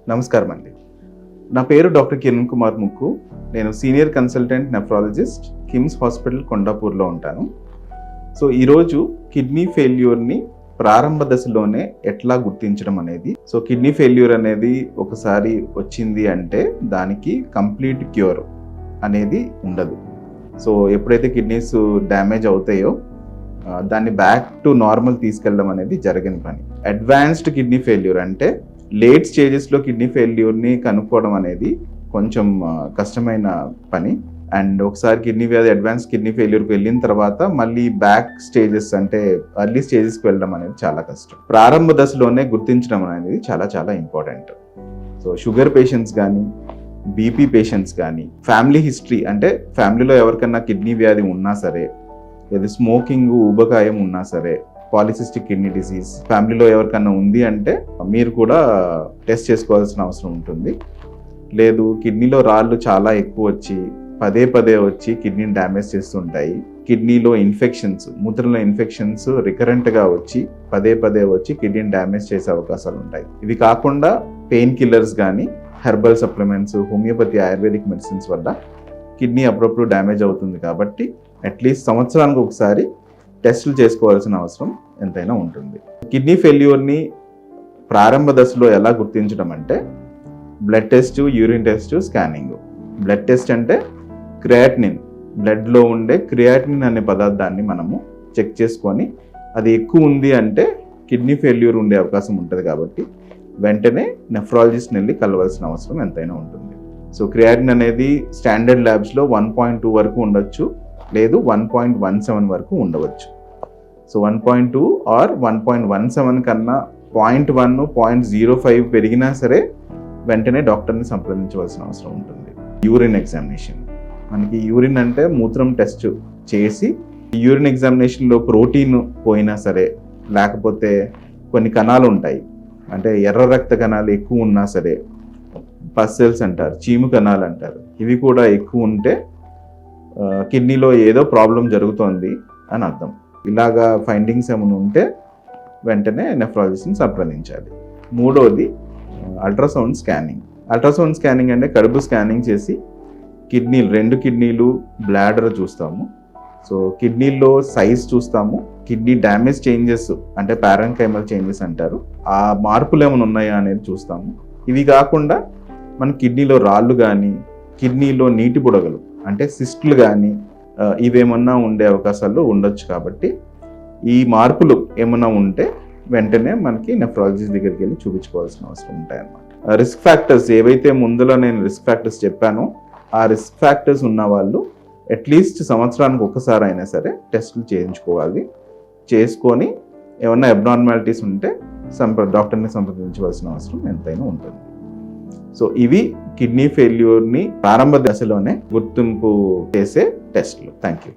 నమస్కారం అండి. నా పేరు డాక్టర్ కిరణ్ కుమార్ ముక్కు. నేను senior consultant nephrologist KIMS hospital కొండాపూర్లో ఉంటాను. సో ఈరోజు కిడ్నీ ఫెయిల్యూర్ని ప్రారంభ దశలోనే ఎట్లా గుర్తించడం అనేది. సో కిడ్నీ ఫెయిల్యూర్ అనేది ఒకసారి వచ్చింది అంటే దానికి కంప్లీట్ క్యూర్ అనేది ఉండదు. సో ఎప్పుడైతే కిడ్నీస్ డ్యామేజ్ అవుతాయో దాన్ని బ్యాక్ టు నార్మల్ తీసుకెళ్ళడం అనేది జరగని పని. అడ్వాన్స్డ్ కిడ్నీ ఫెయిల్యూర్ అంటే లేట్ స్టేజెస్లో కిడ్నీ ఫెయిల్యూర్ని కనుక్కోవడం అనేది కొంచెం కష్టమైన పని. అండ్ ఒకసారి కిడ్నీ వ్యాధి అడ్వాన్స్ కిడ్నీ ఫెయిల్యూర్కి వెళ్ళిన తర్వాత మళ్ళీ బ్యాక్ స్టేజెస్ అంటే ఎర్లీ స్టేజెస్కి వెళ్ళడం అనేది చాలా కష్టం. ప్రారంభ దశలోనే గుర్తించడం అనేది చాలా చాలా ఇంపార్టెంట్. సో షుగర్ పేషెంట్స్ కానీ, బీపీ పేషెంట్స్ కానీ, ఫ్యామిలీ హిస్టరీ అంటే ఫ్యామిలీలో ఎవరికన్నా కిడ్నీ వ్యాధి ఉన్నా సరే, లేదా స్మోకింగ్ ఊబకాయం ఉన్నా సరే, పాలిసిస్టిక్ కిడ్నీ డిసీజ్ ఫ్యామిలీలో ఎవరికన్నా ఉంది అంటే మీరు కూడా టెస్ట్ చేసుకోవాల్సిన అవసరం ఉంటుంది. లేదు కిడ్నీలో రాళ్ళు చాలా ఎక్కువ వచ్చి పదే పదే వచ్చి కిడ్నీని డ్యామేజ్ చేస్తుంటాయి, కిడ్నీలో ఇన్ఫెక్షన్స్, మూత్రంలో ఇన్ఫెక్షన్స్ రికరెంట్గా వచ్చి పదే పదే వచ్చి కిడ్నీని డ్యామేజ్ చేసే అవకాశాలు ఉంటాయి. ఇవి కాకుండా పెయిన్ కిల్లర్స్ కానీ, herbal supplements, homeopathy, ayurvedic medicines వల్ల కిడ్నీ అప్పుడప్పుడు డ్యామేజ్ అవుతుంది. కాబట్టి అట్లీస్ట్ సంవత్సరానికి ఒకసారి టెస్టులు చేసుకోవాల్సిన అవసరం ఎంతైనా ఉంటుంది. కిడ్నీ ఫెయిల్యూర్ని ప్రారంభ దశలో ఎలా గుర్తించడం అంటే blood test, urine test, scanning. Blood test అంటే క్రియాటినిన్, బ్లడ్లో ఉండే క్రియాటినిన్ అనే పదార్థాన్ని మనము చెక్ చేసుకొని అది ఎక్కువ ఉంది అంటే కిడ్నీ ఫెయిల్యూర్ ఉండే అవకాశం ఉంటుంది. కాబట్టి వెంటనే నెఫ్రాలజిస్ట్ని వెళ్ళి కలవాల్సిన అవసరం ఎంతైనా ఉంటుంది. సో క్రియాటిన్ అనేది స్టాండర్డ్ ల్యాబ్స్లో 1.2 వరకు ఉండొచ్చు, లేదు 1.17 వరకు ఉండవచ్చు. సో 1.2 ఆర్ 1.17 కన్నా 0.1, 0.05 పెరిగినా సరే వెంటనే డాక్టర్ని సంప్రదించవలసిన అవసరం ఉంటుంది. యూరిన్ ఎగ్జామినేషన్, మనకి యూరిన్ అంటే మూత్రం టెస్ట్ చేసి యూరిన్ ఎగ్జామినేషన్లో ప్రోటీన్ పోయినా సరే, లేకపోతే కొన్ని కణాలు ఉంటాయి అంటే ఎర్ర రక్త కణాలు ఎక్కువ ఉన్నా సరే, పస్సెల్స్ అంటారు, చీము కణాలు అంటారు, ఇవి కూడా ఎక్కువ ఉంటే కిడ్నీలో ఏదో ప్రాబ్లం జరుగుతోంది అని అర్థం. ఇలాగా ఫైండింగ్స్ ఏమైనా ఉంటే వెంటనే నెఫ్రాలజిస్ట్ని సంప్రదించాలి. మూడోది అల్ట్రాసౌండ్ స్కానింగ్. అల్ట్రాసౌండ్ స్కానింగ్ అంటే కడుపు స్కానింగ్ చేసి కిడ్నీలు, 2 కిడ్నీలు, బ్లాడర్ చూస్తాము. సో కిడ్నీలో సైజ్ చూస్తాము, కిడ్నీ డ్యామేజ్ చేంజెస్ అంటే పారెన్కైమల్ చేంజెస్ అంటారు, ఆ మార్పులు ఏమైనా ఉన్నాయా అనేది చూస్తాము. ఇవి కాకుండా మన కిడ్నీలో రాళ్ళు కానీ, కిడ్నీలో నీటి బుడగలు అంటే సిస్టులు కానీ ఇవేమన్నా ఉండే అవకాశాలు ఉండొచ్చు. కాబట్టి ఈ మార్పులు ఏమన్నా ఉంటే వెంటనే మనకి నెఫ్రాలజిస్ట్ దగ్గరికి వెళ్ళి చూపించుకోవాల్సిన అవసరం ఉంటాయన్నమాట. రిస్క్ ఫ్యాక్టర్స్ ఏవైతే ముందులో నేను రిస్క్ ఫ్యాక్టర్స్ చెప్పానో ఆ రిస్క్ ఫ్యాక్టర్స్ ఉన్న వాళ్ళు అట్లీస్ట్ సంవత్సరానికి ఒకసారి అయినా సరే టెస్టులు చేయించుకోవాలి. చేసుకొని ఏమన్నా అబ్నార్మాలిటీస్ ఉంటే డాక్టర్ని సంప్రదించవలసిన అవసరం ఎంతైనా ఉంటుంది. సో ఇవి కిడ్నీ ఫెయిల్యూర్ని ప్రారంభ దశలోనే గుర్తింపు చేసే టెస్టులు. Thank you.